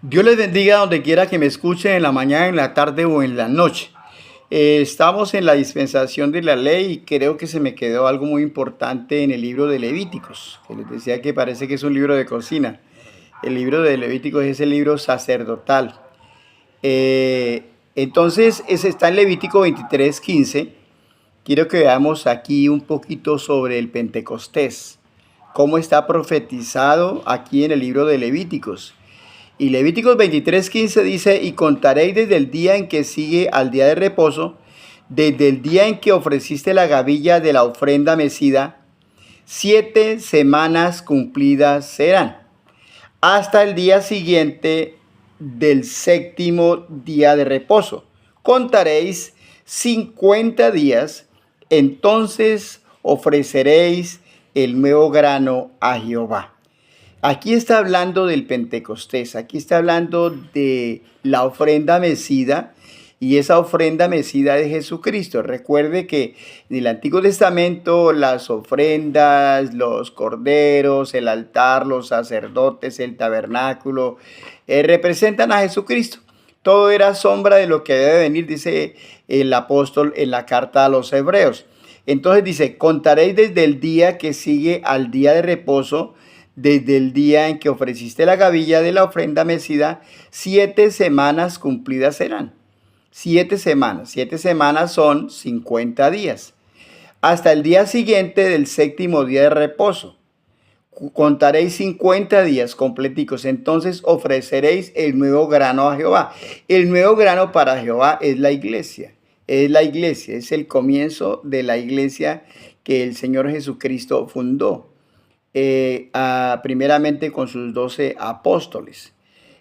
Dios les bendiga donde quiera que me escuchen, en la mañana, en la tarde o en la noche. Estamos en la dispensación de la ley y creo que se me quedó algo muy importante en el libro de Levíticos, que les decía que parece que es un libro de cocina. El libro de Levíticos es el libro sacerdotal. Entonces, ese está en Levítico 23:15. Quiero que veamos aquí un poquito sobre el Pentecostés, cómo está profetizado aquí en el libro de Levíticos. Y Levíticos 23:15 dice: y contaréis desde el día en que sigue al día de reposo, desde el día en que ofreciste la gavilla de la ofrenda mecida, 7 semanas cumplidas serán, hasta el día siguiente del séptimo día de reposo. Contaréis 50 días, entonces ofreceréis el nuevo grano a Jehová. Aquí está hablando del Pentecostés, aquí está hablando de la ofrenda mecida, y esa ofrenda mecida de Jesucristo. Recuerde que en el Antiguo Testamento las ofrendas, los corderos, el altar, los sacerdotes, el tabernáculo, representan a Jesucristo. Todo era sombra de lo que debe venir, dice el apóstol en la carta a los Hebreos. Entonces dice: contaréis desde el día que sigue al día de reposo, desde el día en que ofreciste la gavilla de la ofrenda mecida, 7 semanas cumplidas serán. 7 semanas. 7 semanas son 50 días. Hasta el día siguiente del séptimo día de reposo. Contaréis 50 días completicos. Entonces ofreceréis el nuevo grano a Jehová. El nuevo grano para Jehová es la iglesia. Es la iglesia. Es el comienzo de la iglesia que el Señor Jesucristo fundó. Primeramente con sus 12 apóstoles.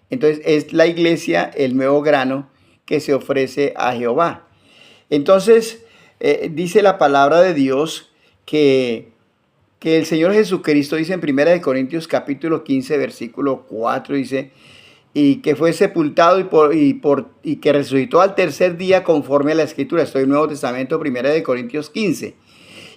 Entonces es la iglesia el nuevo grano que se ofrece a Jehová. Entonces dice la palabra de Dios que el Señor Jesucristo dice en 1 Corintios capítulo 15 versículo 4, dice: y que fue sepultado y que resucitó al tercer día conforme a la Escritura. Estoy en el Nuevo Testamento, 1 Corintios 15.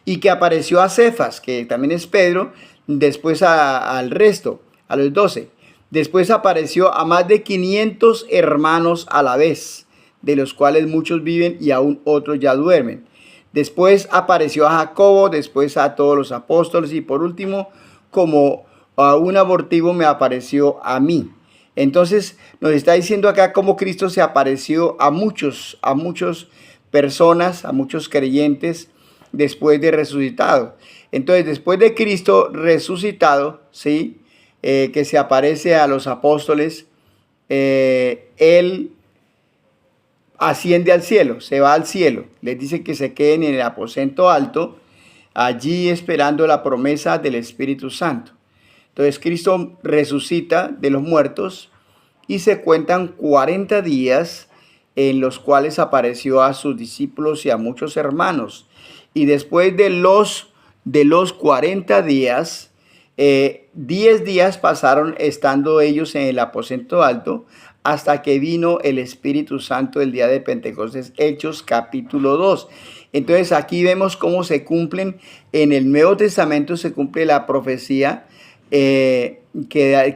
Y que apareció a Cefas, que también es Pedro, después al resto, a los 12. Después apareció a más de 500 hermanos a la vez, de los cuales muchos viven y aún otros ya duermen. Después apareció a Jacobo, después a todos los apóstoles, y por último, como a un abortivo, me apareció a mí. Entonces nos está diciendo acá cómo Cristo se apareció a muchas personas, a muchos creyentes, después de resucitado. Entonces, después de Cristo resucitado, ¿sí? Que se aparece a los apóstoles, Él asciende al cielo, se va al cielo. Les dice que se queden en el aposento alto, allí esperando la promesa del Espíritu Santo. Entonces, Cristo resucita de los muertos y se cuentan 40 días en los cuales apareció a sus discípulos y a muchos hermanos. Y después de los 40 días, 10 días pasaron estando ellos en el aposento alto, hasta que vino el Espíritu Santo el día de Pentecostés. Hechos capítulo 2. Entonces aquí vemos cómo se cumplen, en el Nuevo Testamento se cumple la profecía que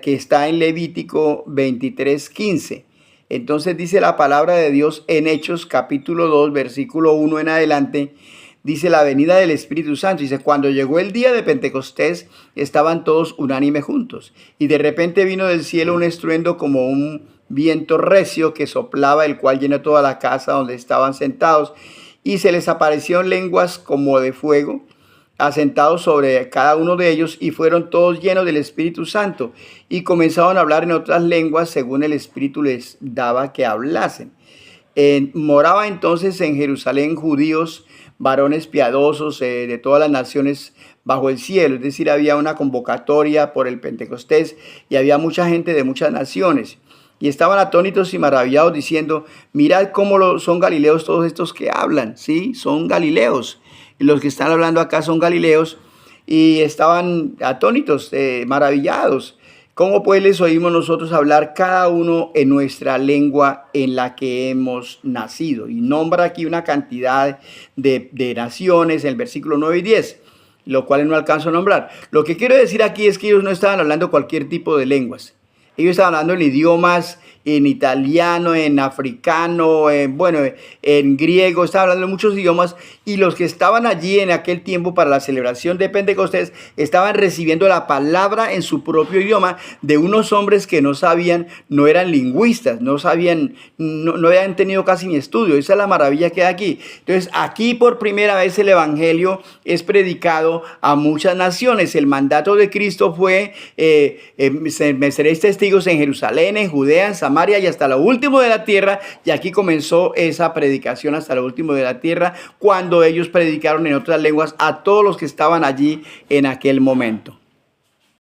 está en Levítico 23:15. Entonces dice la palabra de Dios en Hechos capítulo 2, versículo 1 en adelante. Dice la venida del Espíritu Santo. Dice: cuando llegó el día de Pentecostés, estaban todos unánime juntos. Y de repente vino del cielo un estruendo como un viento recio que soplaba, el cual llenó toda la casa donde estaban sentados. Y se les aparecieron lenguas como de fuego, asentados sobre cada uno de ellos, y fueron todos llenos del Espíritu Santo. Y comenzaron a hablar en otras lenguas según el Espíritu les daba que hablasen. Moraba entonces en Jerusalén judíos, varones piadosos de todas las naciones bajo el cielo. Es decir, había una convocatoria por el Pentecostés y había mucha gente de muchas naciones. Y estaban atónitos y maravillados diciendo: mirad cómo son galileos todos estos que hablan. Sí, son galileos. Y los que están hablando acá son galileos. Y estaban atónitos, maravillados. ¿Cómo pues les oímos nosotros hablar cada uno en nuestra lengua en la que hemos nacido? Y nombra aquí una cantidad de naciones en el versículo 9 y 10, lo cual no alcanzo a nombrar. Lo que quiero decir aquí es que ellos no estaban hablando cualquier tipo de lenguas. Ellos estaban hablando en idiomas, en italiano, en africano, en griego, estaban hablando de muchos idiomas, y los que estaban allí en aquel tiempo para la celebración de Pentecostés estaban recibiendo la palabra en su propio idioma de unos hombres que no sabían, no eran lingüistas, no sabían, no habían tenido casi ni estudio. Esa es la maravilla que hay aquí. Entonces, aquí por primera vez el evangelio es predicado a muchas naciones. El mandato de Cristo fue: me seréis testigos en Jerusalén, en Judea, en Samaria y hasta lo último de la tierra. Y aquí comenzó esa predicación hasta lo último de la tierra, cuando ellos predicaron en otras lenguas a todos los que estaban allí en aquel momento.